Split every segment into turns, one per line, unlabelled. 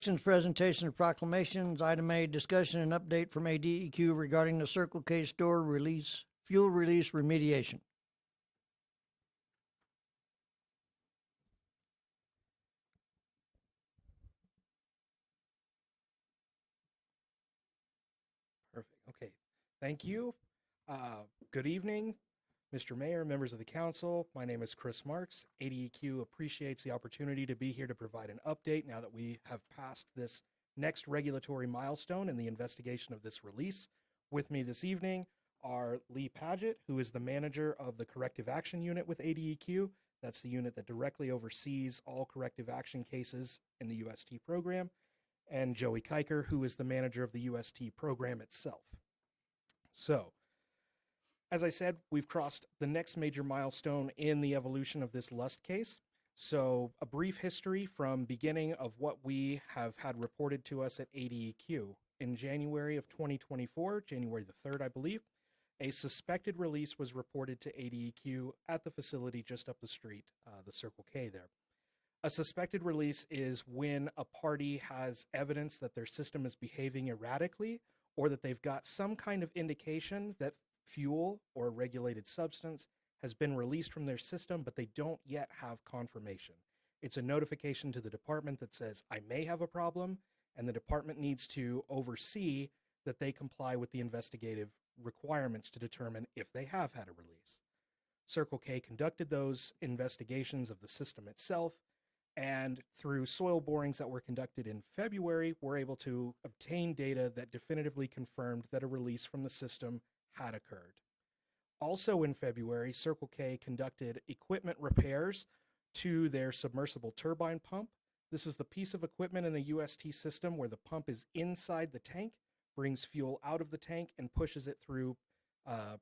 Presentation of proclamations. Item A, discussion and update from ADEQ regarding the Circle K store fuel release remediation.
Perfect. Okay. Thank you. Good evening, Mr. Mayor, members of the council. My name is Chris Marks. ADEQ appreciates the opportunity to be here to provide an update now that we have passed this next regulatory milestone in the investigation of this release. With me this evening are Lee Paget, who is the manager of the Corrective Action Unit with ADEQ. That's the unit that directly oversees all corrective action cases in the UST program, and Joey Kiker, who is the manager of the UST program itself. So, as I said, we've crossed the next major milestone in the evolution of this Lust case. So, a brief history from beginning of what we have had reported to us at ADEQ. In January of 2024, January the 3rd, I believe, a suspected release was reported to ADEQ at the facility just up the street, the Circle K there. A suspected release is when a party has evidence that their system is behaving erratically or that they've got some kind of indication that fuel or a regulated substance has been released from their system, but they don't yet have confirmation. It's a notification to the department that says, I may have a problem, and the department needs to oversee that they comply with the investigative requirements to determine if they have had a release. Circle K conducted those investigations of the system itself, and through soil borings that were conducted in February, we're able to obtain data that definitively confirmed that a release from the system had occurred. Also in February, Circle K conducted equipment repairs to their submersible turbine pump. This is the piece of equipment in the UST system where the pump is inside the tank, brings fuel out of the tank, and pushes it through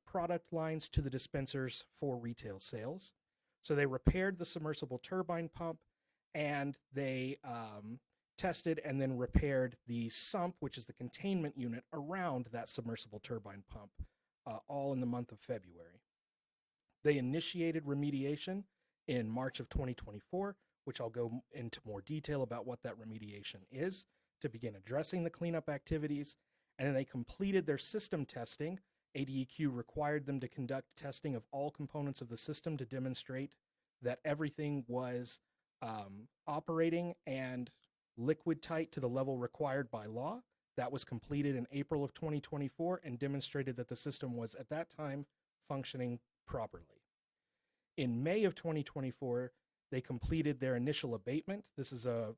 product lines to the dispensers for retail sales. So they repaired the submersible turbine pump, and they tested and then repaired the sump, which is the containment unit around that submersible turbine pump, all in the month of February. They initiated remediation in March of 2024, which I'll go into more detail about what that remediation is, to begin addressing the cleanup activities. And then they completed their system testing. ADEQ required them to conduct testing of all components of the system to demonstrate that everything was operating and liquid tight to the level required by law. That was completed in April of 2024 and demonstrated that the system was at that time functioning properly. In May of 2024, they completed their initial abatement. This is the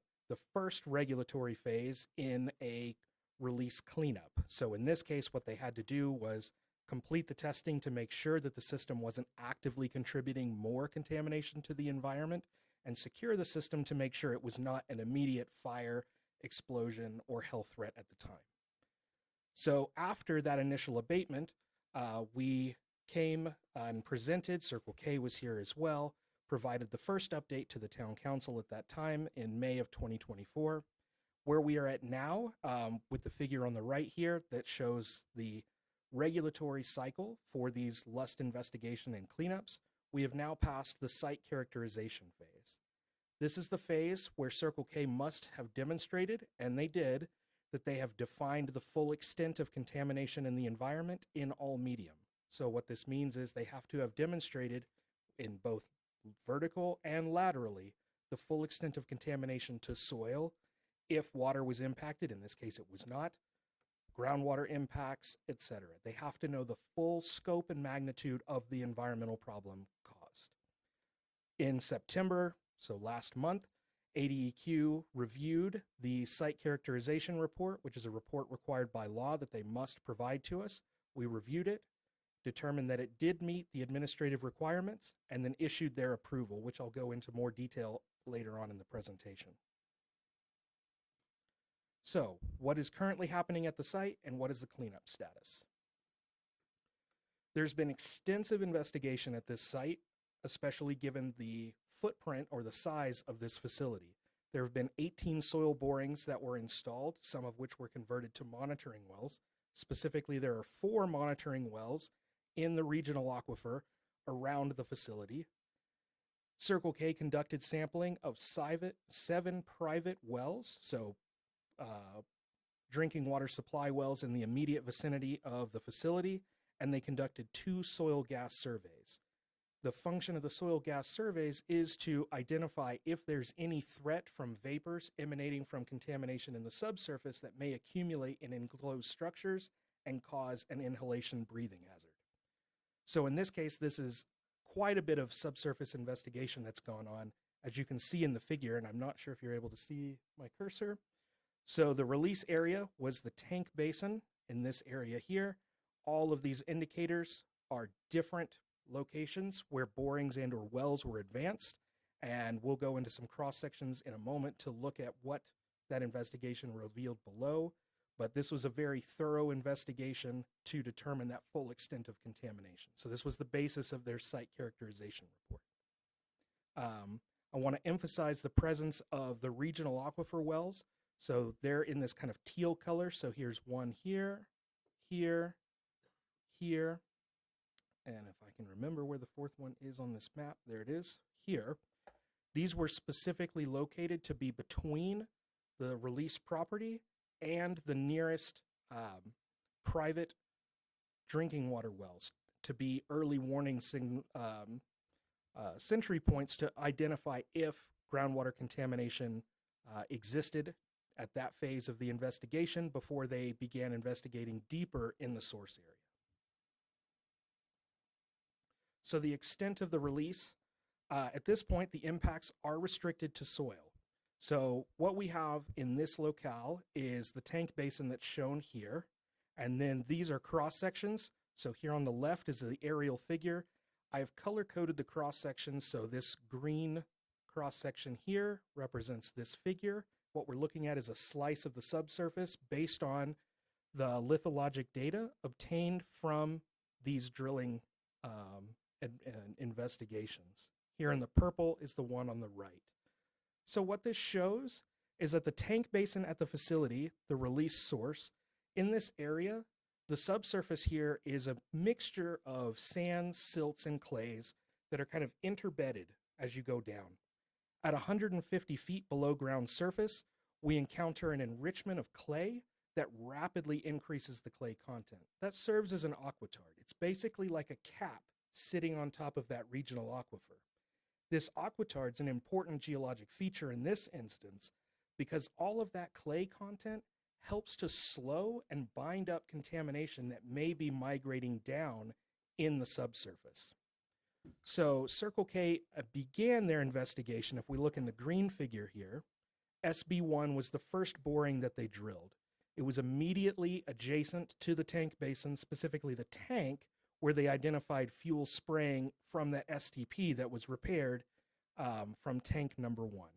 first regulatory phase in a release cleanup. So in this case, what they had to do was complete the testing to make sure that the system wasn't actively contributing more contamination to the environment, and secure the system to make sure it was not an immediate fire, explosion, or health threat at the time. So after that initial abatement, we came and presented, Circle K was here as well, provided the first update to the town council at that time in May of 2024. Where we are at now, with the figure on the right here that shows the regulatory cycle for these Lust investigation and cleanups, we have now passed the site characterization phase. This is the phase where Circle K must have demonstrated, and they did, that they have defined the full extent of contamination in the environment in all medium. So what this means is they have to have demonstrated in both vertical and laterally the full extent of contamination to soil if water was impacted. In this case, it was not. Groundwater impacts, etc. They have to know the full scope and magnitude of the environmental problem caused. In September, so last month, ADEQ reviewed the site characterization report, which is a report required by law that they must provide to us. We reviewed it, determined that it did meet the administrative requirements, and then issued their approval, which I'll go into more detail later on in the presentation. So, what is currently happening at the site, and what is the cleanup status? There's been extensive investigation at this site, especially given the footprint or the size of this facility. There have been 18 soil borings that were installed, some of which were converted to monitoring wells. Specifically, there are 4 monitoring wells in the regional aquifer around the facility. Circle K conducted sampling of 7 private wells, so drinking water supply wells in the immediate vicinity of the facility, and they conducted 2 soil gas surveys. The function of the soil gas surveys is to identify if there's any threat from vapors emanating from contamination in the subsurface that may accumulate in enclosed structures and cause an inhalation breathing hazard. So in this case, this is quite a bit of subsurface investigation that's gone on, as you can see in the figure, and I'm not sure if you're able to see my cursor. So the release area was the tank basin in this area here. All of these indicators are different locations where borings and or wells were advanced, and we'll go into some cross sections in a moment to look at what that investigation revealed below, but this was a very thorough investigation to determine that full extent of contamination. So this was the basis of their site characterization report. I want to emphasize the presence of the regional aquifer wells. So they're in this kind of teal color. So here's one here, here, here, and if I can remember where the 4th one is on this map, there it is, here. These were specifically located to be between the release property and the nearest private drinking water wells, to be early warning sentry points to identify if groundwater contamination existed at that phase of the investigation before they began investigating deeper in the source area. So the extent of the release, at this point, the impacts are restricted to soil. So what we have in this locale is the tank basin that's shown here, and then these are cross sections. So here on the left is the aerial figure. I've color-coded the cross sections, so this green cross section here represents this figure. What we're looking at is a slice of the subsurface based on the lithologic data obtained from these drilling and investigations. Here in the purple is the one on the right. So what this shows is that the tank basin at the facility, the release source, in this area, the subsurface here is a mixture of sands, silts, and clays that are kind of interbedded as you go down. At 150 feet below ground surface, we encounter an enrichment of clay that rapidly increases the clay content. That serves as an aquitard. It's basically like a cap sitting on top of that regional aquifer. This aquitard is an important geologic feature in this instance because all of that clay content helps to slow and bind up contamination that may be migrating down in the subsurface. So Circle K began their investigation. If we look in the green figure here, SB1 was the first boring that they drilled. It was immediately adjacent to the tank basin, specifically the tank, where they identified fuel spraying from the STP that was repaired from tank number 1.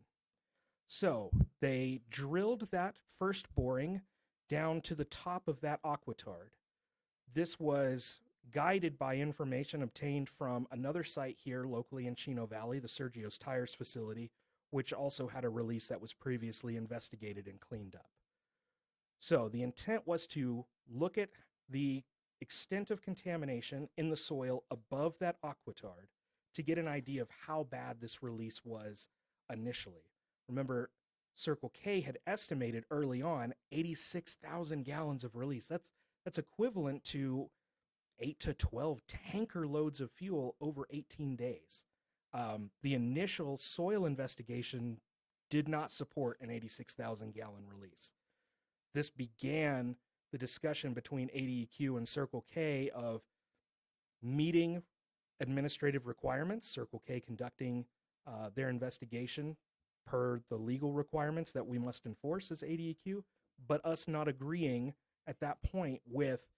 So they drilled that first boring down to the top of that aquitard. This was guided by information obtained from another site here locally in Chino Valley, the Sergio's Tires facility, which also had a release that was previously investigated and cleaned up. So the intent was to look at the extent of contamination in the soil above that aquitard to get an idea of how bad this release was initially. Remember, Circle K had estimated early on 86,000 gallons of release. That's equivalent to 8 to 12 tanker loads of fuel over 18 days. The initial soil investigation did not support an 86,000 gallon release. This began the discussion between ADEQ and Circle K of meeting administrative requirements, Circle K conducting their investigation per the legal requirements that we must enforce as ADEQ, but us not agreeing at that point with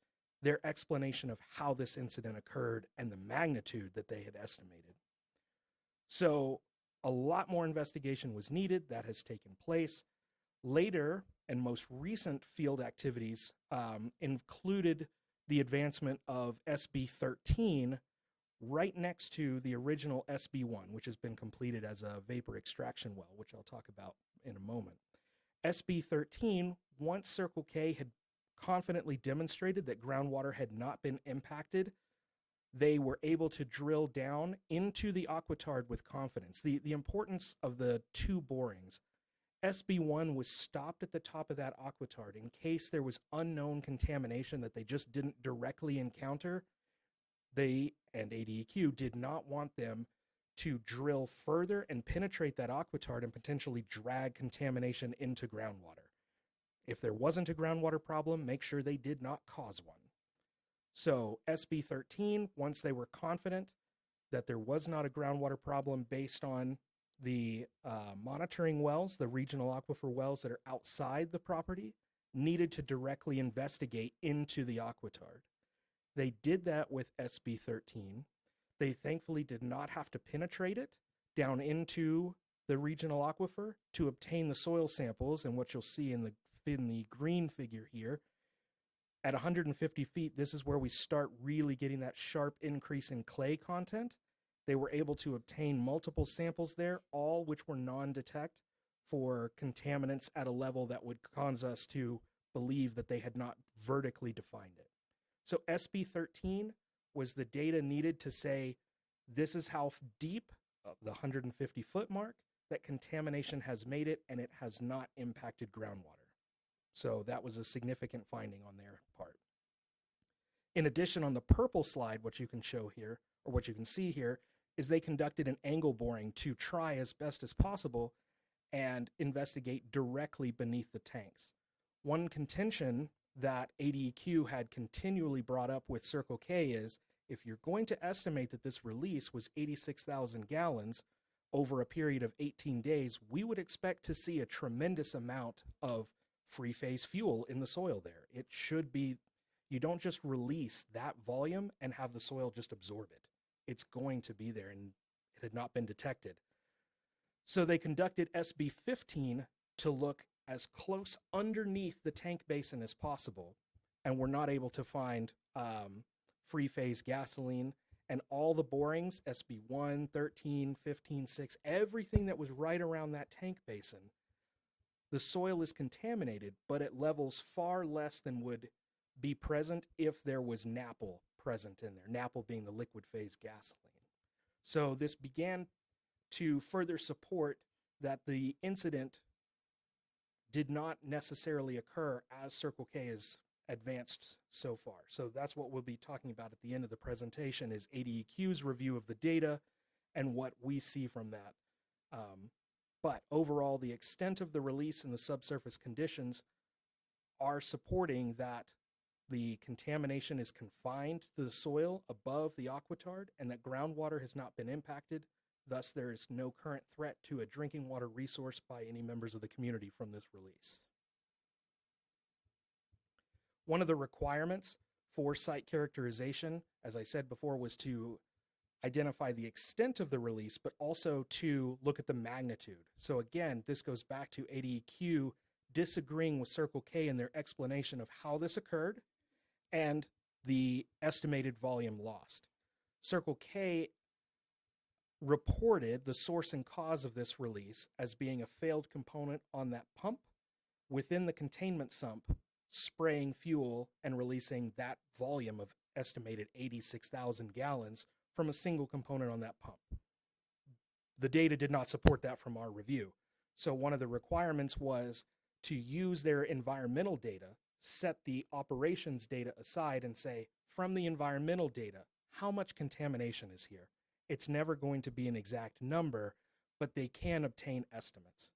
their explanation of how this incident occurred and the magnitude that they had estimated. So a lot more investigation was needed. That has taken place. Later and most recent field activities included the advancement of SB13 right next to the original SB1, which has been completed as a vapor extraction well, which I'll talk about in a moment. SB13, once Circle K had confidently demonstrated that groundwater had not been impacted, they were able to drill down into the aquitard with confidence. The importance of the two borings. SB1 was stopped at the top of that aquitard in case there was unknown contamination that they just didn't directly encounter. They and ADEQ did not want them to drill further and penetrate that aquitard and potentially drag contamination into groundwater. If there wasn't a groundwater problem, make sure they did not cause one. So SB13, once they were confident that there was not a groundwater problem based on the monitoring wells, the regional aquifer wells that are outside the property, needed to directly investigate into the aquitard. They did that with SB13. They thankfully did not have to penetrate it down into the regional aquifer to obtain the soil samples, and what you'll see in the green figure here. At 150 feet, this is where we start really getting that sharp increase in clay content. They were able to obtain multiple samples there, all which were non-detect for contaminants at a level that would cause us to believe that they had not vertically defined it. So SB13 was the data needed to say, this is how deep, the 150-foot mark, that contamination has made it, and it has not impacted groundwater. So that was a significant finding on their part. In addition, on the purple slide, what you can show here, or what you can see here, is they conducted an angle boring to try as best as possible and investigate directly beneath the tanks. One contention that ADEQ had continually brought up with Circle K is, if you're going to estimate that this release was 86,000 gallons over a period of 18 days, we would expect to see a tremendous amount of free phase fuel in the soil there. It should be, you don't just release that volume and have the soil just absorb it. It's going to be there, and it had not been detected. So they conducted SB15 to look as close underneath the tank basin as possible, and were not able to find free phase gasoline. And all the borings, SB1, 13, 15, 6, everything that was right around that tank basin, the soil is contaminated, but at levels far less than would be present if there was NAPL present in there, NAPL being the liquid phase gasoline. So this began to further support that the incident did not necessarily occur as Circle K is advanced so far. So that's what we'll be talking about at the end of the presentation, is ADEQ's review of the data and what we see from that. But overall, the extent of the release and the subsurface conditions are supporting that the contamination is confined to the soil above the aquitard and that groundwater has not been impacted. Thus, there is no current threat to a drinking water resource by any members of the community from this release. One of the requirements for site characterization, as I said before, was to identify the extent of the release, but also to look at the magnitude. So again, this goes back to ADEQ disagreeing with Circle K in their explanation of how this occurred and the estimated volume lost. Circle K reported the source and cause of this release as being a failed component on that pump within the containment sump, spraying fuel and releasing that volume of estimated 86,000 gallons from a single component on that pump. The data did not support that from our review. So one of the requirements was to use their environmental data, set the operations data aside and say, from the environmental data, how much contamination is here? It's never going to be an exact number, but they can obtain estimates.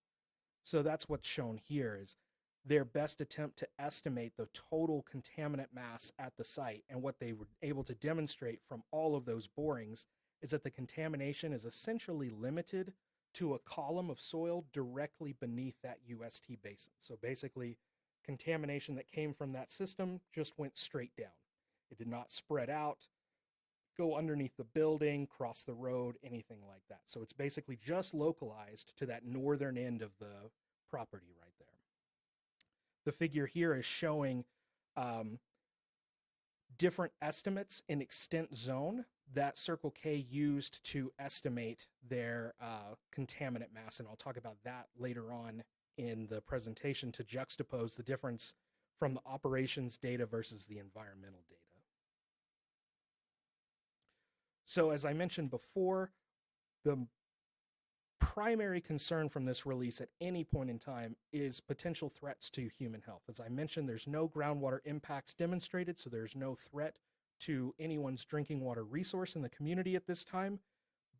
So that's what's shown here, is their best attempt to estimate the total contaminant mass at the site. And what they were able to demonstrate from all of those borings is that the contamination is essentially limited to a column of soil directly beneath that UST basin. So basically, contamination that came from that system just went straight down. It did not spread out, go underneath the building, cross the road, anything like that. So it's basically just localized to that northern end of the property right there. The figure here is showing different estimates in extent zone that Circle K used to estimate their contaminant mass, and I'll talk about that later on in the presentation to juxtapose the difference from the operations data versus the environmental data. So as I mentioned before, the primary concern from this release at any point in time is potential threats to human health. As I mentioned, there's no groundwater impacts demonstrated, so there's no threat to anyone's drinking water resource in the community at this time.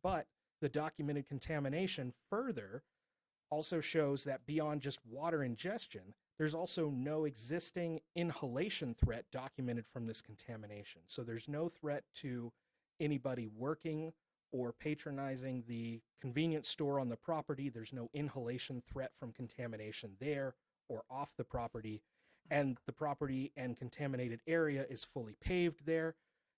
But the documented contamination further also shows that beyond just water ingestion, there's also no existing inhalation threat documented from this contamination. So there's no threat to anybody working or patronizing the convenience store on the property. There's no inhalation threat from contamination there or off the property. And the property and contaminated area is fully paved there,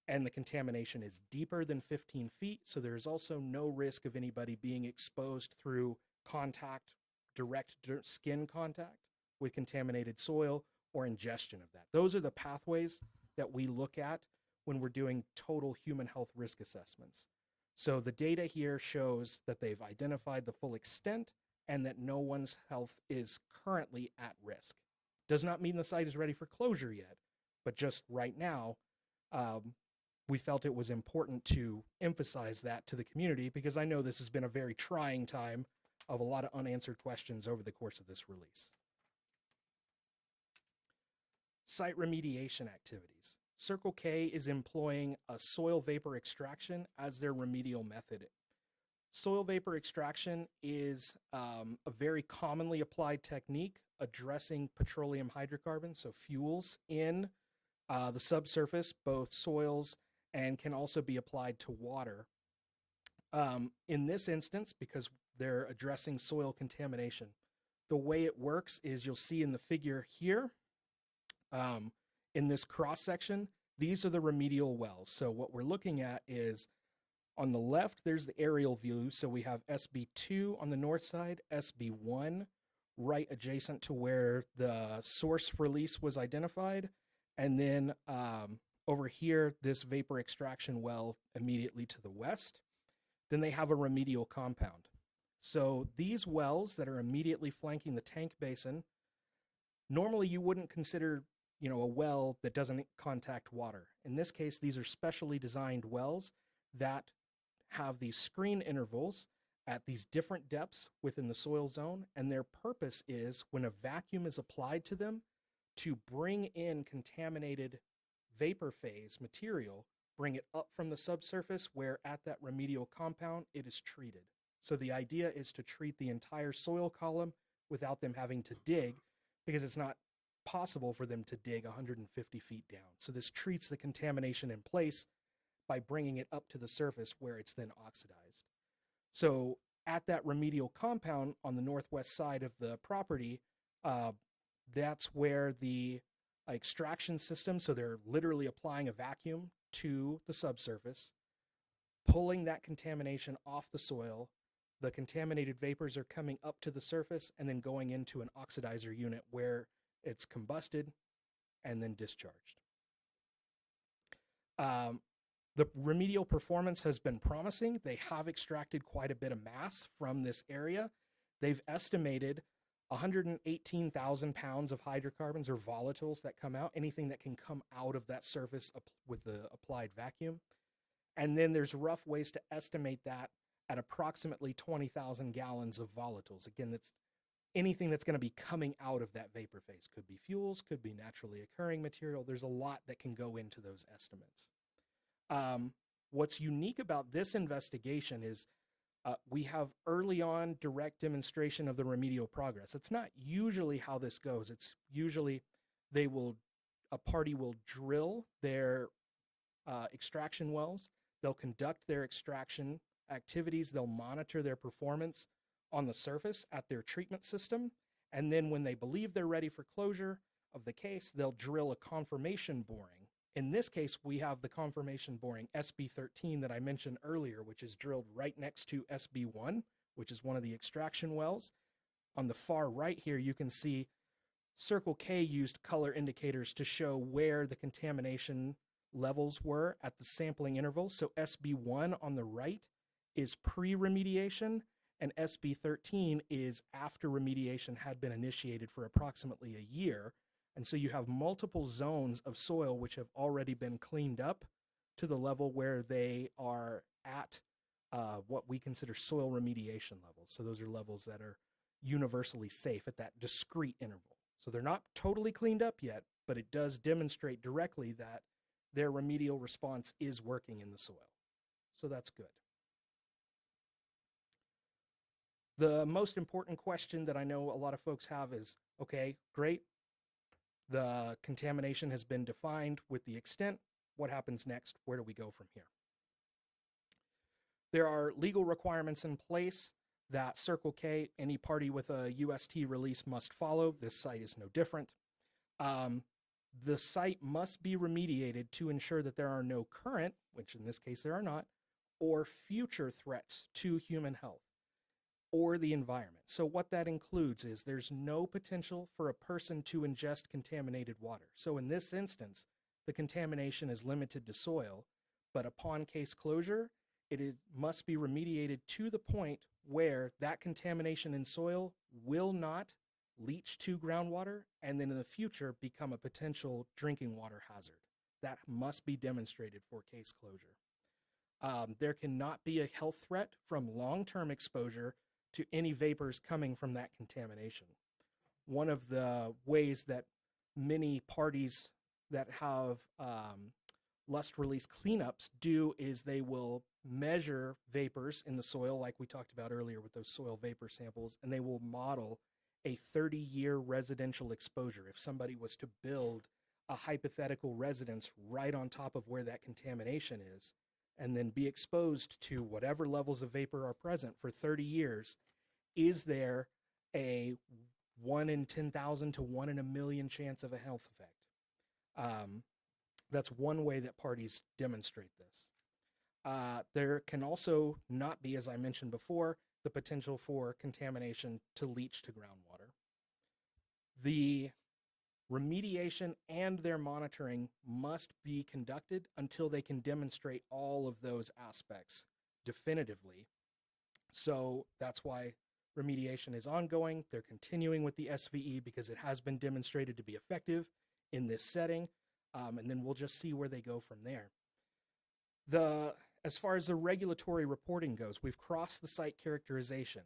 and the contamination is deeper than 15 feet. So there's also no risk of anybody being exposed through contact, direct skin contact with contaminated soil or ingestion of that. Those are the pathways that we look at when we're doing total human health risk assessments. So the data here shows that they've identified the full extent and that no one's health is currently at risk. Does not mean the site is ready for closure yet, but just right now, we felt it was important to emphasize that to the community, because I know this has been a very trying time of a lot of unanswered questions over the course of this release. Site remediation activities. Circle K is employing a soil vapor extraction as their remedial method. Soil vapor extraction is a very commonly applied technique addressing petroleum hydrocarbons, so fuels in the subsurface, both soils, and can also be applied to water. In this instance, because they're addressing soil contamination, the way it works is you'll see in the figure here, in this cross section, these are the remedial wells. So what we're looking at is on the left, there's the aerial view. So we have SB2 on the north side, SB1 right adjacent to where the source release was identified. And then over here, this vapor extraction well immediately to the west. Then they have a remedial compound. So these wells that are immediately flanking the tank basin, normally you wouldn't consider, a well that doesn't contact water. In this case, these are specially designed wells that have these screen intervals at these different depths within the soil zone, and their purpose is, when a vacuum is applied to them, to bring in contaminated vapor phase material, bring it up from the subsurface, where at that remedial compound it is treated. So the idea is to treat the entire soil column without them having to dig, because it's not possible for them to dig 150 feet down. So this treats the contamination in place by bringing it up to the surface, where it's then oxidized. So at that remedial compound on the northwest side of the property, that's where the extraction system, so they're literally applying a vacuum to the subsurface, pulling that contamination off the soil. The contaminated vapors are coming up to the surface and then going into an oxidizer unit where it's combusted and then discharged. The remedial performance has been promising. They have extracted quite a bit of mass from this area. They've estimated 118,000 pounds of hydrocarbons or volatiles that come out, anything that can come out of that surface with the applied vacuum. And then there's rough ways to estimate that at approximately 20,000 gallons of volatiles. Again, that's anything that's going to be coming out of that vapor phase. Could be fuels, could be naturally occurring material. There's a lot that can go into those estimates. What's unique about this investigation is we have early on direct demonstration of the remedial progress. It's not usually how this goes. It's usually a party will drill their extraction wells. They'll conduct their extraction activities. They'll monitor their performance on the surface at their treatment system. And then when they believe they're ready for closure of the case, they'll drill a confirmation boring. In this case, we have the confirmation boring SB13 that I mentioned earlier, which is drilled right next to SB1, which is one of the extraction wells. On the far right here, you can see Circle K used color indicators to show where the contamination levels were at the sampling interval. So SB1 on the right is pre-remediation, and SB13 is after remediation had been initiated for approximately a year. And so you have multiple zones of soil which have already been cleaned up to the level where they are at what we consider soil remediation levels. So those are levels that are universally safe at that discrete interval. So they're not totally cleaned up yet, but it does demonstrate directly that their remedial response is working in the soil. So that's good. The most important question that I know a lot of folks have is, okay, great. The contamination has been defined with the extent. What happens next? Where do we go from here? There are legal requirements in place that Circle K, any party with a UST release, must follow. This site is no different. The site must be remediated to ensure that there are no current, which in this case there are not, or future threats to human health or the environment. So what that includes is there's no potential for a person to ingest contaminated water. So in this instance, the contamination is limited to soil, but upon case closure, must be remediated to the point where that contamination in soil will not leach to groundwater and then in the future become a potential drinking water hazard. That must be demonstrated for case closure. There cannot be a health threat from long-term exposure to any vapors coming from that contamination. One of the ways that many parties that have lust release cleanups do is they will measure vapors in the soil, like we talked about earlier with those soil vapor samples, and they will model a 30-year residential exposure. If somebody was to build a hypothetical residence right on top of where that contamination is, and then be exposed to whatever levels of vapor are present for 30 years, is there a 1 in 10,000 to 1 in a million chance of a health effect? That's one way that parties demonstrate this. There can also not be, as I mentioned before, the potential for contamination to leach to groundwater. The remediation and their monitoring must be conducted until they can demonstrate all of those aspects definitively. So that's why remediation is ongoing. They're continuing with the SVE because it has been demonstrated to be effective in this setting. And then we'll just see where they go from there. As far as the regulatory reporting goes, we've crossed the site characterization.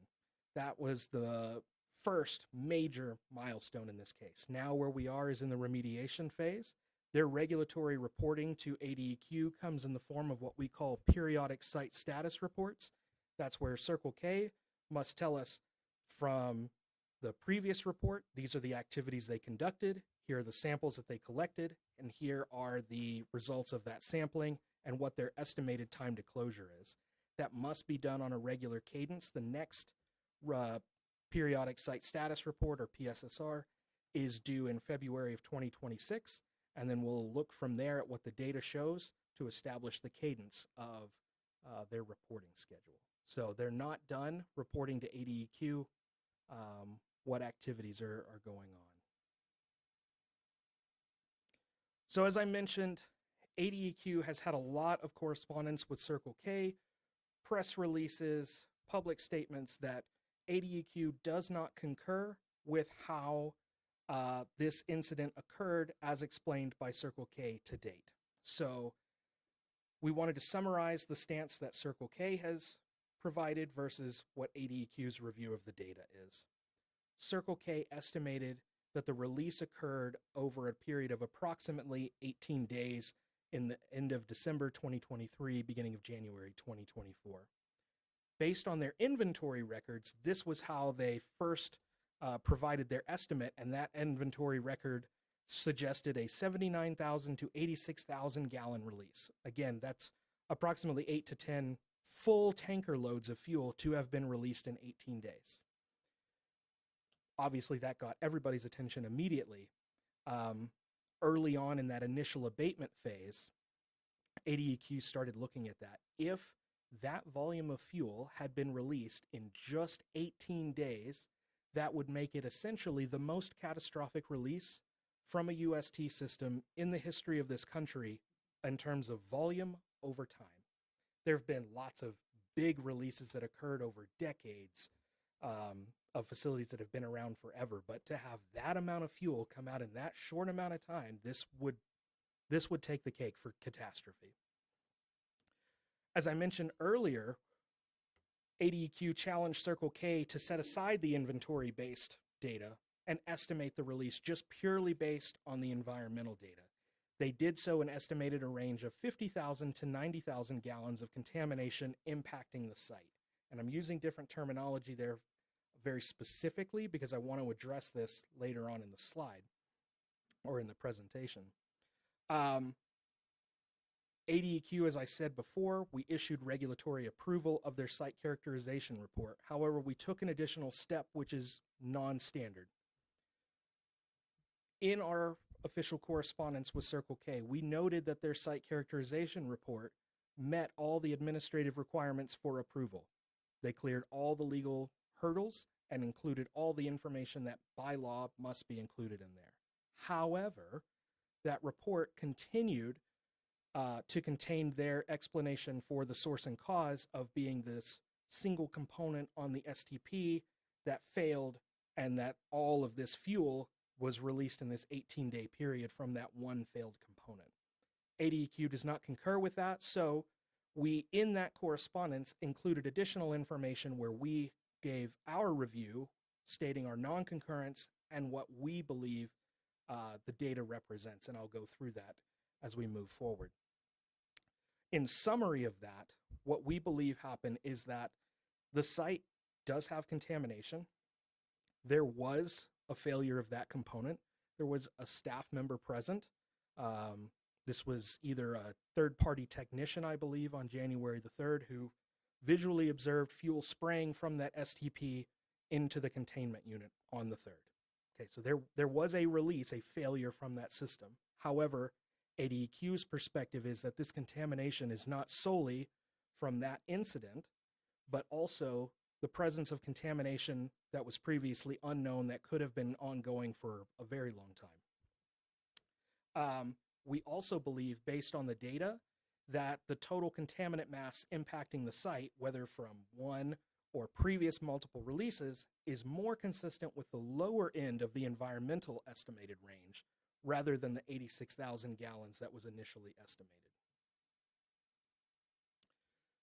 That was the first major milestone in this case. Now where we are is in the remediation phase. Their regulatory reporting to ADEQ comes in the form of what we call periodic site status reports. That's where Circle K must tell us from the previous report, these are the activities they conducted, here are the samples that they collected, and here are the results of that sampling and what their estimated time to closure is. That must be done on a regular cadence. The next periodic site status report, or PSSR, is due in February of 2026, and then we'll look from there at what the data shows to establish the cadence of their reporting schedule. So they're not done reporting to ADEQ what activities are going on. So as I mentioned, ADEQ has had a lot of correspondence with Circle K, press releases, public statements that ADEQ does not concur with how this incident occurred as explained by Circle K to date. So we wanted to summarize the stance that Circle K has provided versus what ADEQ's review of the data is. Circle K estimated that the release occurred over a period of approximately 18 days in the end of December 2023, beginning of January 2024. Based on their inventory records, this was how they first provided their estimate, and that inventory record suggested a 79,000 to 86,000 gallon release. Again, that's approximately 8 to 10 full tanker loads of fuel to have been released in 18 days. Obviously, that got everybody's attention immediately. Early on in that initial abatement phase, ADEQ started looking at that. If that volume of fuel had been released in just 18 days, that would make it essentially the most catastrophic release from a UST system in the history of this country in terms of volume over time. There have been lots of big releases that occurred over decades of facilities that have been around forever, but to have that amount of fuel come out in that short amount of time, this would take the cake for catastrophe. As I mentioned earlier, ADEQ challenged Circle K to set aside the inventory-based data and estimate the release just purely based on the environmental data. They did so and estimated a range of 50,000 to 90,000 gallons of contamination impacting the site. And I'm using different terminology there very specifically because I want to address this later on in the slide or in the presentation. ADEQ, as I said before, we issued regulatory approval of their site characterization report. However, we took an additional step, which is non-standard. In our official correspondence with Circle K, we noted that their site characterization report met all the administrative requirements for approval. They cleared all the legal hurdles and included all the information that by law must be included in there. However, that report continued to contain their explanation for the source and cause of being this single component on the STP that failed, and that all of this fuel was released in this 18-day period from that one failed component. ADEQ does not concur with that, so we, in that correspondence, included additional information where we gave our review stating our non-concurrence and what we believe the data represents, and I'll go through that as we move forward. In summary of that, what we believe happened is that the site does have contamination. There was a failure of that component. There was a staff member present. This was either a third-party technician, I believe, on January the 3rd, who visually observed fuel spraying from that STP into the containment unit on the 3rd. Okay, so there was a release, a failure from that system. However, ADEQ's perspective is that this contamination is not solely from that incident, but also the presence of contamination that was previously unknown that could have been ongoing for a very long time. We also believe, based on the data, that the total contaminant mass impacting the site, whether from one or previous multiple releases, is more consistent with the lower end of the environmental estimated range, rather than the 86,000 gallons that was initially estimated.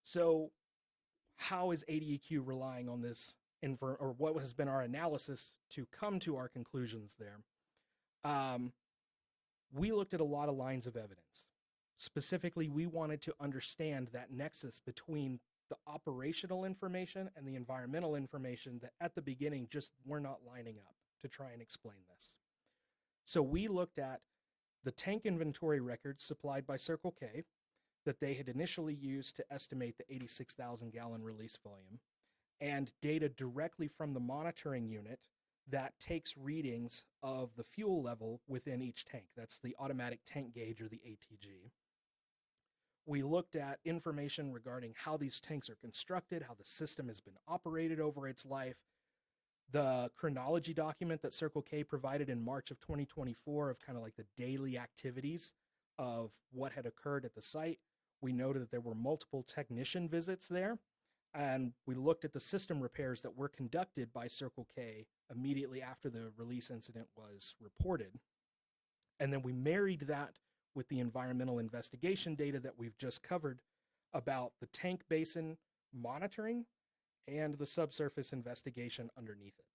So how is ADEQ relying on this, or what has been our analysis to come to our conclusions there? We looked at a lot of lines of evidence. Specifically, we wanted to understand that nexus between the operational information and the environmental information that at the beginning just were not lining up to try and explain this. So we looked at the tank inventory records supplied by Circle K that they had initially used to estimate the 86,000 gallon release volume, and data directly from the monitoring unit that takes readings of the fuel level within each tank. That's the automatic tank gauge, or the ATG. We looked at information regarding how these tanks are constructed, how the system has been operated over its life, the chronology document that Circle K provided in March of 2024 of kind of like the daily activities of what had occurred at the site. We noted that there were multiple technician visits there, and we looked at the system repairs that were conducted by Circle K immediately after the release incident was reported. And then we married that with the environmental investigation data that we've just covered about the tank basin monitoring and the subsurface investigation underneath it.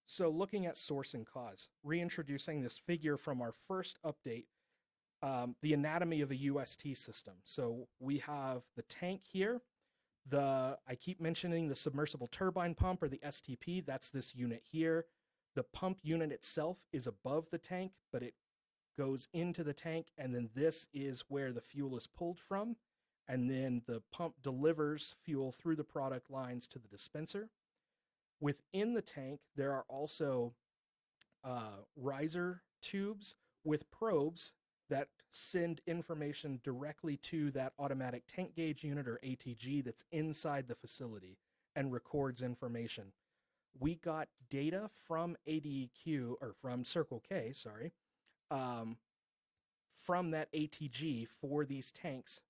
So looking at source and cause, reintroducing this figure from our first update, the anatomy of a UST system. So we have the tank here. I keep mentioning the submersible turbine pump, or the STP. That's this unit here. The pump unit itself is above the tank, but it goes into the tank, and then this is where the fuel is pulled from. And then the pump delivers fuel through the product lines to the dispenser. Within the tank, there are also riser tubes with probes that send information directly to that automatic tank gauge unit, or ATG, that's inside the facility and records information. We got data from ADEQ, or from Circle K, sorry, from that ATG for these tanks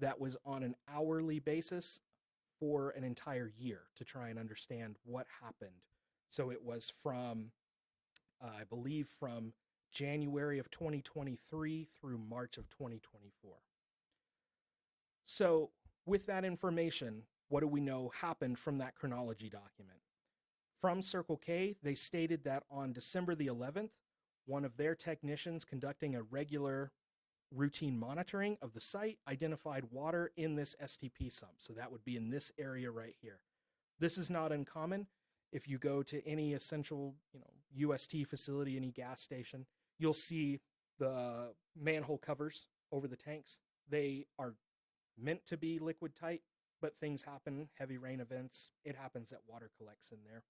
that was on an hourly basis for an entire year to try and understand what happened. So it was from, I believe, from January of 2023 through March of 2024. So With that information, what do we know happened from that chronology document? From Circle K, they stated that on December the 11th, one of their technicians conducting a regular routine monitoring of the site identified water in this STP sump. So that would be in this area right here. This is not uncommon. If you go to any essential, UST facility, any gas station, you'll see the manhole covers over the tanks. They are meant to be liquid tight, but things happen, heavy rain events. It happens that water collects in there.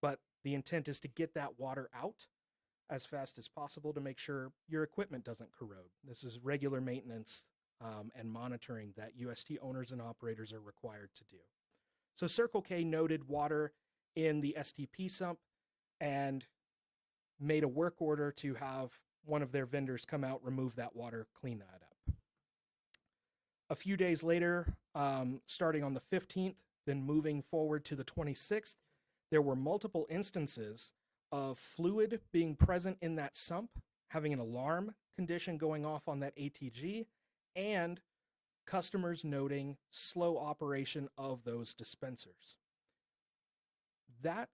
But the intent is to get that water out as fast as possible to make sure your equipment doesn't corrode. This is regular maintenance and monitoring that UST owners and operators are required to do. So Circle K noted water in the STP sump and made a work order to have one of their vendors come out, remove that water, clean that up. A few days later, starting on the 15th, then moving forward to the 26th, there were multiple instances of fluid being present in that sump, having an alarm condition going off on that ATG, and customers noting slow operation of those dispensers. That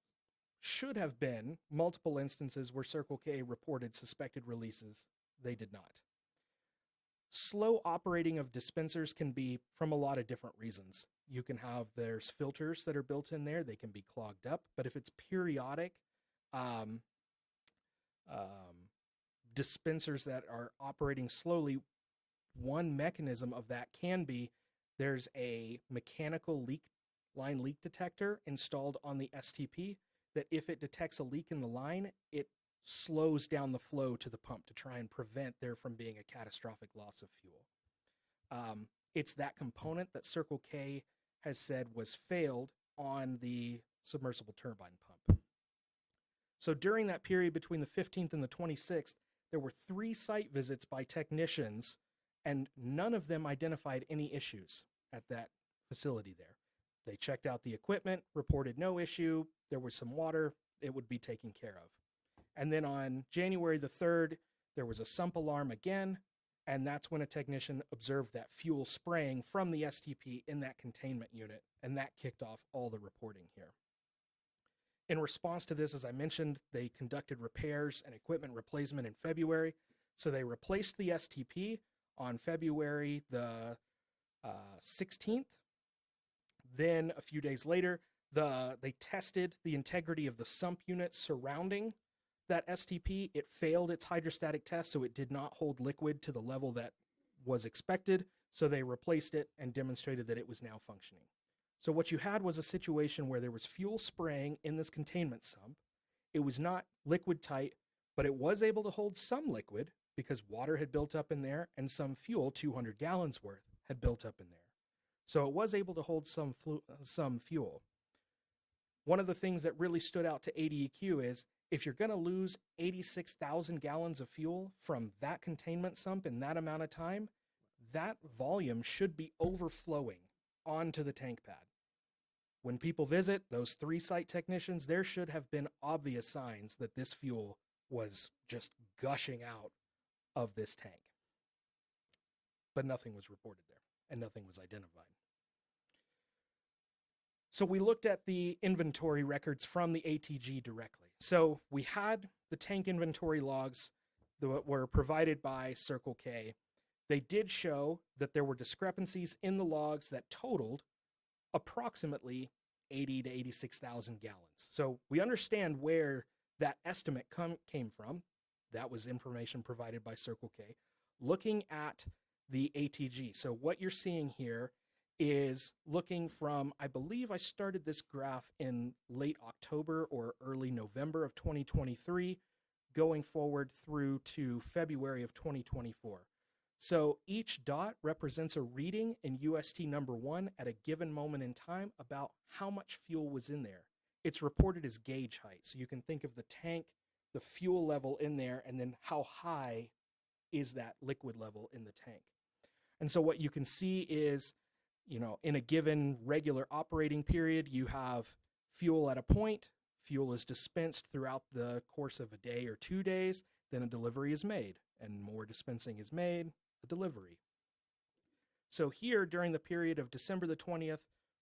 should have been multiple instances where Circle K reported suspected releases. They did not. Slow operating of dispensers can be from a lot of different reasons. You can have, there's filters that are built in there. They can be clogged up, but if it's periodic, dispensers that are operating slowly, one mechanism of that can be there's a mechanical line leak detector installed on the STP that if it detects a leak in the line, it slows down the flow to the pump to try and prevent there from being a catastrophic loss of fuel. It's that component that Circle K has said was failed on the submersible turbine pump. So during that period between the 15th and the 26th, there were 3 site visits by technicians, and none of them identified any issues at that facility there. They checked out the equipment, reported no issue, there was some water, it would be taken care of. And then on January the 3rd, there was a sump alarm again, and that's when a technician observed that fuel spraying from the STP in that containment unit, and that kicked off all the reporting here. In response to this, as I mentioned, they conducted repairs and equipment replacement in February. So they replaced the STP on February the 16th. Then a few days later, they tested the integrity of the sump unit surrounding that STP. It failed its hydrostatic test, so it did not hold liquid to the level that was expected. So they replaced it and demonstrated that it was now functioning. So what you had was a situation where there was fuel spraying in this containment sump. It was not liquid tight, but it was able to hold some liquid because water had built up in there and some fuel, 200 gallons worth, had built up in there. So it was able to hold some fuel. One of the things that really stood out to ADEQ is if you're going to lose 86,000 gallons of fuel from that containment sump in that amount of time, that volume should be overflowing onto the tank pad. When people visit, those 3 site technicians, there should have been obvious signs that this fuel was just gushing out of this tank. But nothing was reported there, and nothing was identified. So we looked at the inventory records from the ATG directly. So we had the tank inventory logs that were provided by Circle K. They did show that there were discrepancies in the logs that totaled approximately 80 to 86,000 gallons. So we understand where that estimate came from. That was information provided by Circle K. Looking at the ATG. So what you're seeing here is looking from, I believe I started this graph in late October or early November of 2023, going forward through to February of 2024. So each dot represents a reading in UST number 1 at a given moment in time about how much fuel was in there. It's reported as gauge height. So you can think of the tank, the fuel level in there, and then how high is that liquid level in the tank. And so what you can see is, in a given regular operating period, you have fuel at a point, fuel is dispensed throughout the course of a day or 2 days, then a delivery is made, and more dispensing is made, a delivery. So here, during the period of December the 20th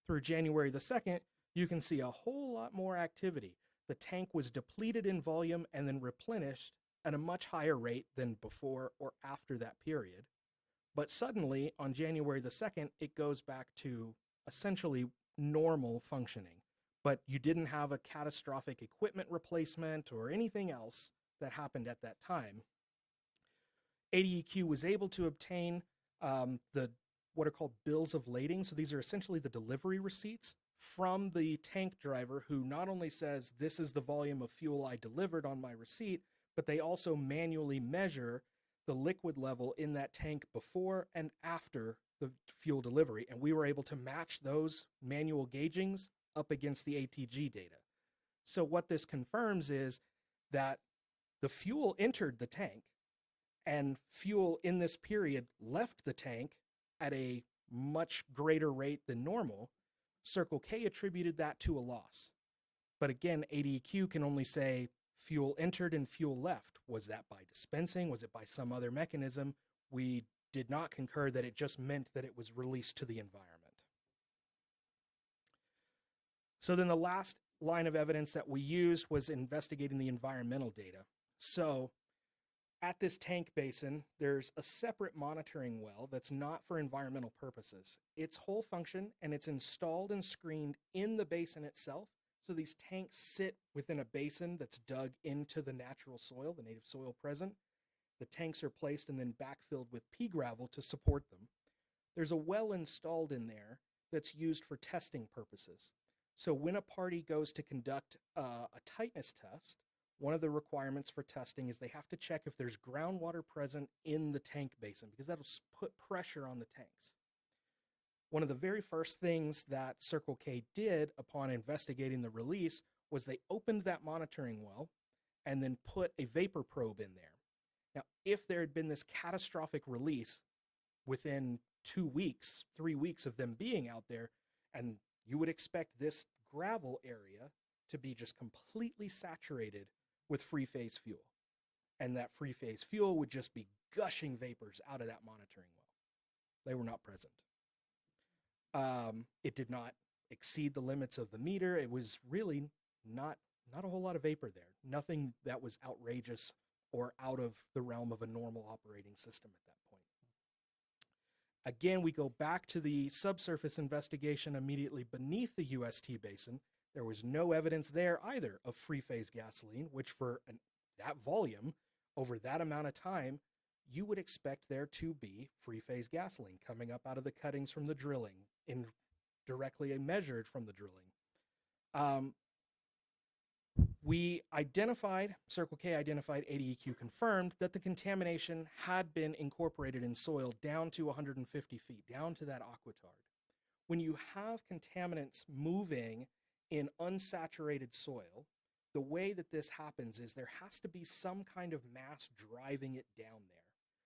through January the 2nd, you can see a whole lot more activity. The tank was depleted in volume and then replenished at a much higher rate than before or after that period. But suddenly, on January the 2nd, it goes back to essentially normal functioning. But you didn't have a catastrophic equipment replacement or anything else that happened at that time. ADEQ was able to obtain the what are called bills of lading. So these are essentially the delivery receipts from the tank driver, who not only says this is the volume of fuel I delivered on my receipt, but they also manually measure the liquid level in that tank before and after the fuel delivery. And we were able to match those manual gaugings up against the ATG data. So what this confirms is that the fuel entered the tank, and fuel in this period left the tank at a much greater rate than normal. Circle K attributed that to a loss. But again, ADEQ can only say fuel entered and fuel left. Was that by dispensing? Was it by some other mechanism? We did not concur that it just meant that it was released to the environment. So then the last line of evidence that we used was investigating the environmental data. So at this tank basin, there's a separate monitoring well that's not for environmental purposes. Its whole function, and it's installed and screened in the basin itself. So these tanks sit within a basin that's dug into the natural soil, the native soil present. The tanks are placed and then backfilled with pea gravel to support them. There's a well installed in there that's used for testing purposes. So when a party goes to conduct a tightness test, one of the requirements for testing is they have to check if there's groundwater present in the tank basin, because that'll put pressure on the tanks. One of the very first things that Circle K did upon investigating the release was they opened that monitoring well and then put a vapor probe in there. Now, if there had been this catastrophic release within 2 weeks, 3 weeks of them being out there, and you would expect this gravel area to be just completely saturated with free phase fuel. And that free phase fuel would just be gushing vapors out of that monitoring well. They were not present. It did not exceed the limits of the meter. It was really not a whole lot of vapor there. Nothing that was outrageous or out of the realm of a normal operating system at that point. Again, we go back to the subsurface investigation immediately beneath the UST basin. There was no evidence there either of free phase gasoline, which for that volume over that amount of time, you would expect there to be free phase gasoline coming up out of the cuttings from the drilling, directly measured from the drilling. Circle K identified, ADEQ confirmed that the contamination had been incorporated in soil down to 150 feet, down to that aquitard. When you have contaminants moving in unsaturated soil, the way that this happens is there has to be some kind of mass driving it down there.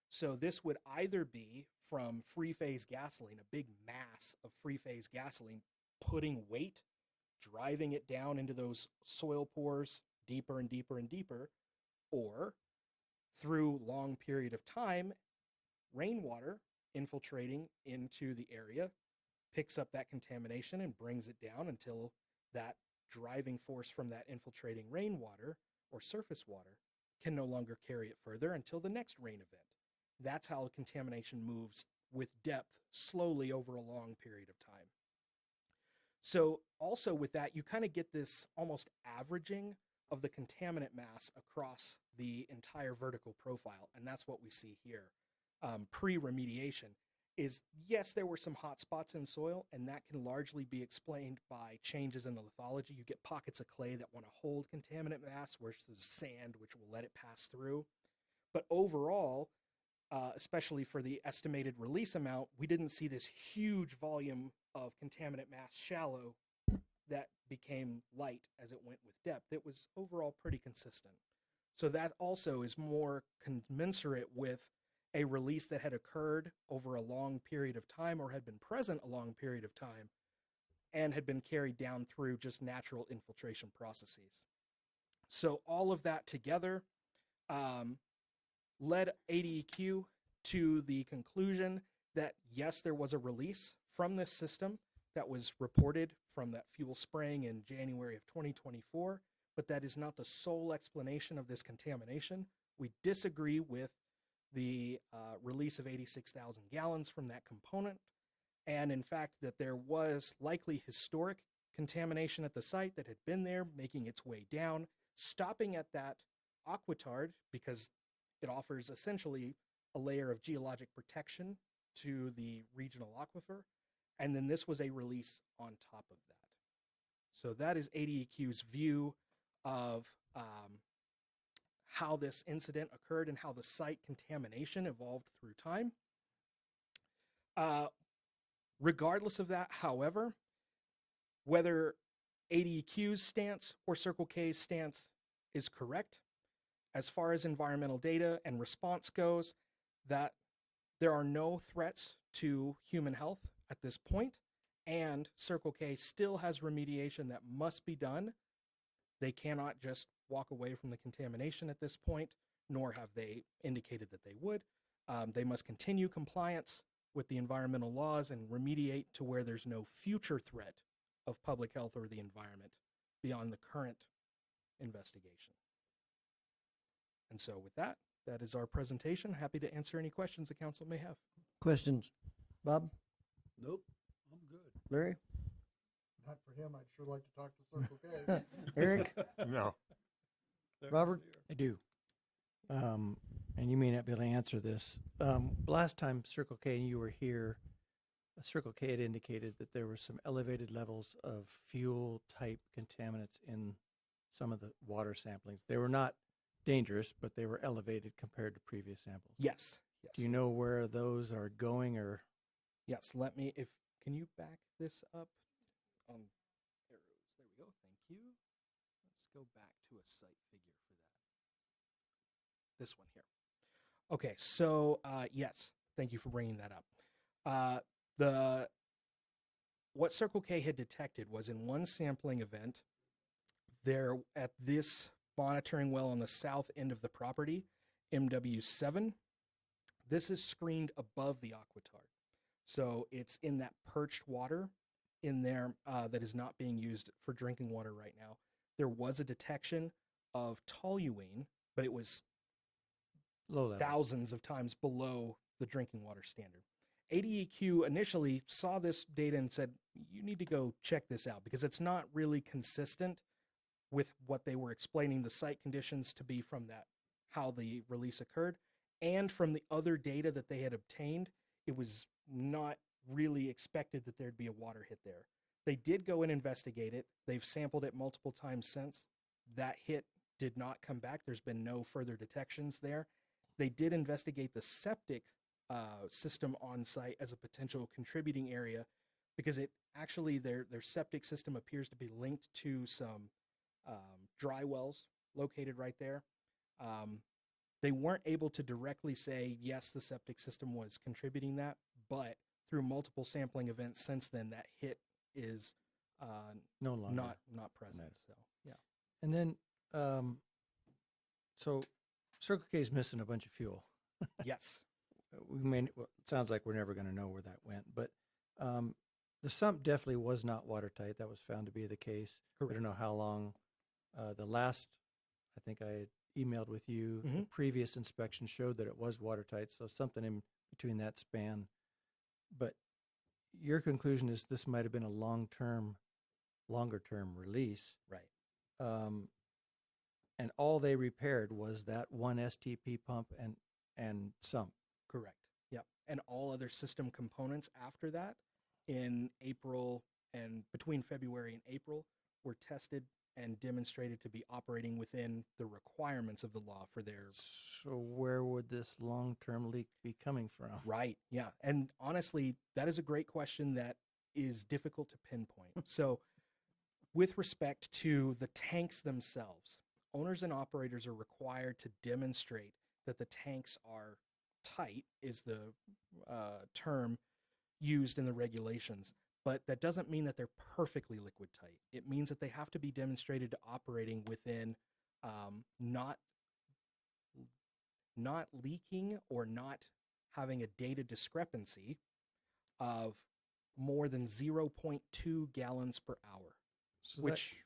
So this would either be from free phase gasoline, a big mass of free phase gasoline putting weight, driving it down into those soil pores deeper and deeper and deeper, or through long period of time, rainwater infiltrating into the area picks up that contamination and brings it down until that driving force from that infiltrating rainwater or surface water can no longer carry it further until the next rain event. That's how the contamination moves with depth slowly over a long period of time. So also with that, you kind of get this almost averaging of the contaminant mass across the entire vertical profile. And that's what we see here. Pre-remediation is, yes, there were some hot spots in soil, and that can largely be explained by changes in the lithology. You get pockets of clay that want to hold contaminant mass versus sand, which will let it pass through. But overall, especially for the estimated release amount, we didn't see this huge volume of contaminant mass shallow that became light as it went with depth. It was overall pretty consistent. So that also is more commensurate with a release that had occurred over a long period of time or had been present a long period of time and had been carried down through just natural infiltration processes. So all of that together led ADEQ to the conclusion that, yes, there was a release from this system that was reported from that fuel spraying in January of 2024, but that is not the sole explanation of this contamination. We disagree with the release of 86,000 gallons from that component, and in fact that there was likely historic contamination at the site that had been there, making its way down, stopping at that aquitard because it offers essentially a layer of geologic protection to the regional aquifer, and then this was a release on top of that. So that is ADEQ's view of how this incident occurred and how the site contamination evolved through time. Regardless of that, however, whether ADEQ's stance or Circle K's stance is correct, as far as environmental data and response goes, that there are no threats to human health at this point, and Circle K still has remediation that must be done. They cannot just walk away from the contamination at this point, nor have they indicated that they would. They must continue compliance with the environmental laws and remediate to where there's no future threat of public health or the environment beyond the current investigation. And so with that, that is our presentation. Happy to answer any questions the council may have.
Questions? Bob?
Nope, I'm good.
Larry?
Not for him, I'd sure like to talk to Circle K.
Eric?
No.
Robert?
I do. And you may not be able to answer this. Last time Circle K and you were here, Circle K had indicated that there were some elevated levels of fuel type contaminants in some of the water samplings. They were not dangerous, but they were elevated compared to previous samples.
Yes. Yes.
Do you know where those are going, or?
Yes, let me, can you back this up on arrows? There we go, thank you. Let's go back to a site figure for that. This one here. Okay, so yes, thank you for bringing that up. What Circle K had detected was in one sampling event, there at this monitoring well on the south end of the property, MW7, this is screened above the aquitard. So it's in that perched water in there that is not being used for drinking water right now. There was a detection of toluene, but it was
Low level.
thousands of times below the drinking water standard. ADEQ initially saw this data and said, you need to go check this out because it's not really consistent with what they were explaining the site conditions to be from that, how the release occurred. And from the other data that they had obtained, it was not really expected that there'd be a water hit there. They did go and investigate it. They've sampled it multiple times since. That hit did not come back. There's been no further detections there. They did investigate the septic system on site as a potential contributing area because it actually, their septic system appears to be linked to some dry wells located right there. They weren't able to directly say, yes, the septic system was contributing that, but through multiple sampling events since then, that hit is
No longer.
not present.
Right.
So, yeah.
And then, so Circle K is missing a bunch of fuel.
Yes.
Well, it sounds like we're never going to know where that went, but the sump definitely was not watertight. That was found to be the case.
Correct.
I don't know how long. The last, I think I had emailed with you, the
Mhm.
previous inspection showed that it was watertight, so something in between that span. But your conclusion is this might have been a longer-term release.
Right.
And all they repaired was that one STP pump and sump.
Correct. Yep. And all other system components after that in April and between February and April were tested and demonstrated to be operating within the requirements of the law for their
So where would this long-term leak be coming from?
right. Yeah. And honestly, that is a great question that is difficult to pinpoint. So with respect to the tanks themselves, owners and operators are required to demonstrate that the tanks are tight, is the term used in the regulations. But that doesn't mean that they're perfectly liquid tight. It means that they have to be demonstrated to operating within not leaking or not having a data discrepancy of more than 0.2 gallons per hour,
So
which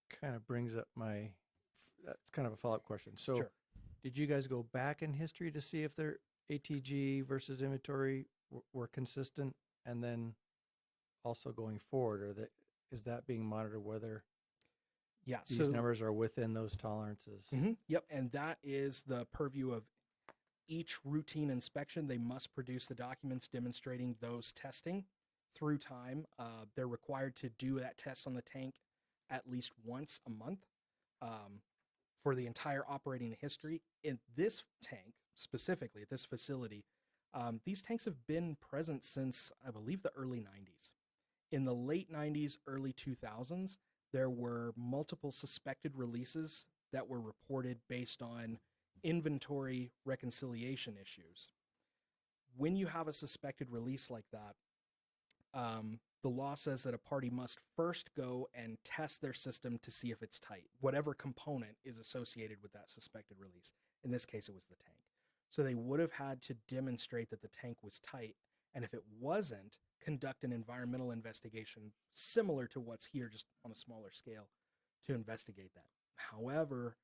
that kind of brings up that's kind of a follow-up question. So
sure.
did you guys go back in history to see if their ATG versus inventory were consistent? And then also going forward, is that being monitored whether
Yeah,
these
so
numbers are within those tolerances?
Yep, and that is the purview of each routine inspection. They must produce the documents demonstrating those testing through time. They're required to do that test on the tank at least once a month for the entire operating history. In this tank, specifically at this facility, these tanks have been present since, I believe, the early 90s. In the late 90s, early 2000s, there were multiple suspected releases that were reported based on inventory reconciliation issues. When you have a suspected release like that, the law says that a party must first go and test their system to see if it's tight, whatever component is associated with that suspected release. In this case, it was the tank. So they would have had to demonstrate that the tank was tight, and if it wasn't, conduct an environmental investigation similar to what's here, just on a smaller scale, to investigate that. However,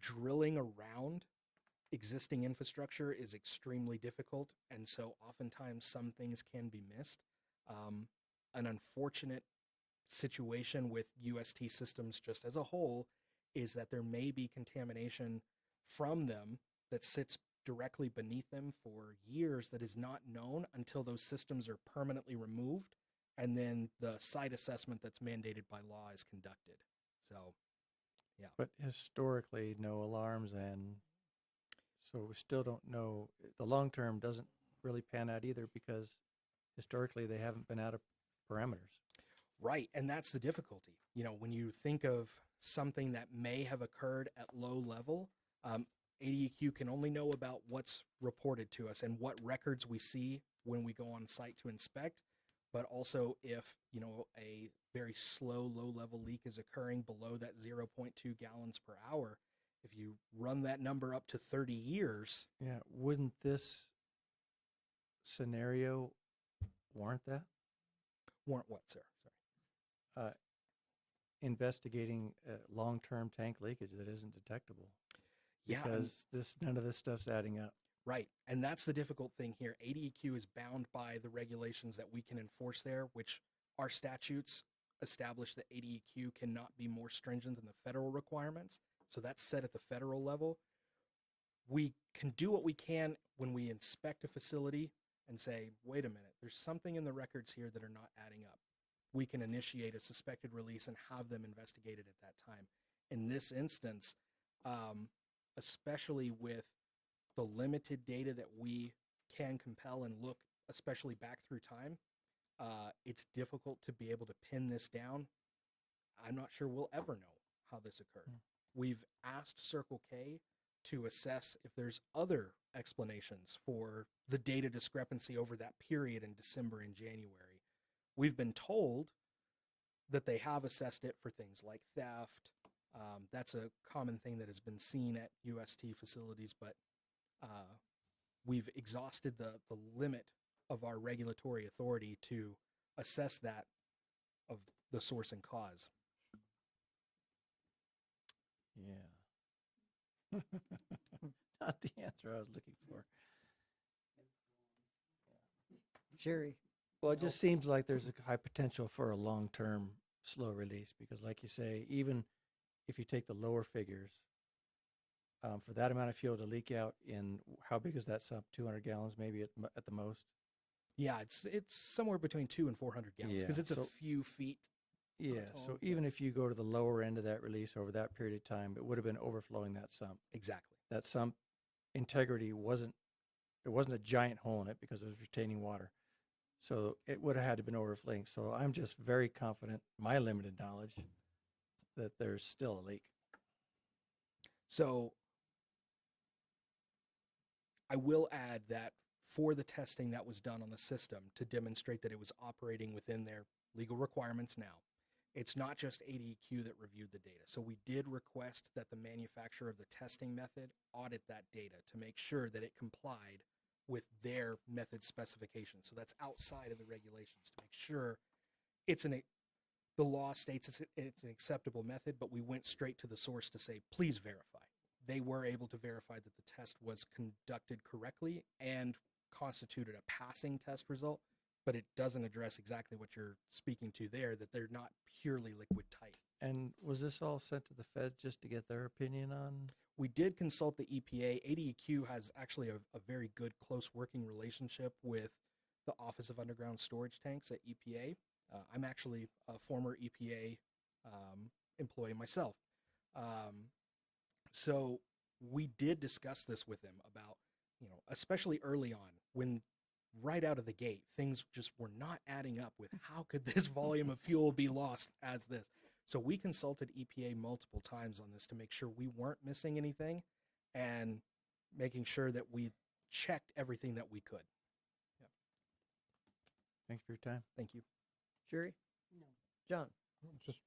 drilling around existing infrastructure is extremely difficult, and so oftentimes some things can be missed. An unfortunate situation with UST systems just as a whole is that there may be contamination from them that sits directly beneath them for years that is not known until those systems are permanently removed, and then the site assessment that's mandated by law is conducted. So, yeah.
But historically, no alarms, and so we still don't know. The long term doesn't really pan out either because historically they haven't been out of parameters.
Right, and that's the difficulty. You know, when you think of something that may have occurred at low level, ADEQ can only know about what's reported to us and what records we see when we go on site to inspect, but also if, you know, a very slow, low-level leak is occurring below that 0.2 gallons per hour, if you run that number up to 30 years.
Yeah, wouldn't this scenario warrant that?
Warrant what, sir? Sorry.
Investigating long-term tank leakage that isn't detectable.
Yeah,
Because none of this stuff's adding up.
right. And that's the difficult thing here. ADEQ is bound by the regulations that we can enforce there, which our statutes establish that ADEQ cannot be more stringent than the federal requirements. So that's set at the federal level. We can do what we can when we inspect a facility and say, wait a minute, there's something in the records here that are not adding up. We can initiate a suspected release and have them investigated at that time. In this instance, especially with the limited data that we can compel and look, especially back through time, it's difficult to be able to pin this down. I'm not sure we'll ever know how this occurred. We've asked Circle K to assess if there's other explanations for the data discrepancy over that period in December and January. We've been told that they have assessed it for things like theft. That's a common thing that has been seen at UST facilities, but we've exhausted the limit of our regulatory authority to assess that of the source and cause.
Yeah. Not the answer I was looking for.
Sherry.
Well, it just seems like there's a high potential for a long-term slow release because, like you say, even if you take the lower figures, for that amount of fuel to leak out in, how big is that sump? 200 gallons maybe at the most?
Yeah, it's somewhere between 200 and 400 gallons because it's a few feet.
Yeah, so even if you go to the lower end of that release over that period of time, it would have been overflowing that sump.
Exactly.
That sump integrity there wasn't a giant hole in it because it was retaining water. So it would have had to been overflowing. So I'm just very confident, my limited knowledge, that there's still a leak.
So I will add that for the testing that was done on the system to demonstrate that it was operating within their legal requirements now, it's not just ADEQ that reviewed the data. So we did request that the manufacturer of the testing method audit that data to make sure that it complied with their method specification. So that's outside of the regulations to make sure it's the law states it's an acceptable method, but we went straight to the source to say, please verify. They were able to verify that the test was conducted correctly and constituted a passing test result, but it doesn't address exactly what you're speaking to there, that they're not purely liquid tight.
And was this all sent to the feds just to get their opinion on?
We did consult the EPA. ADEQ has actually a very good close working relationship with the Office of Underground Storage Tanks at EPA. I'm actually a former EPA employee myself. So we did discuss this with them about, especially early on, when right out of the gate, things just were not adding up with how could this volume of fuel be lost as this. So we consulted EPA multiple times on this to make sure we weren't missing anything and making sure that we checked everything that we could. Yeah.
Thanks for your time.
Thank you.
Sherry? No. John?
Just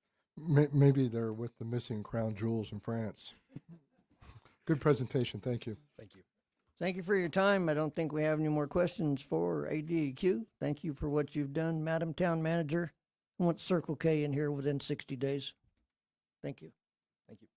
maybe they're with the missing crown jewels in France. Good presentation. Thank you.
Thank you.
Thank you for your time. I don't think we have any more questions for ADEQ. Thank you for what you've done, Madam Town Manager. I want Circle K in here within 60 days. Thank you.
Thank you.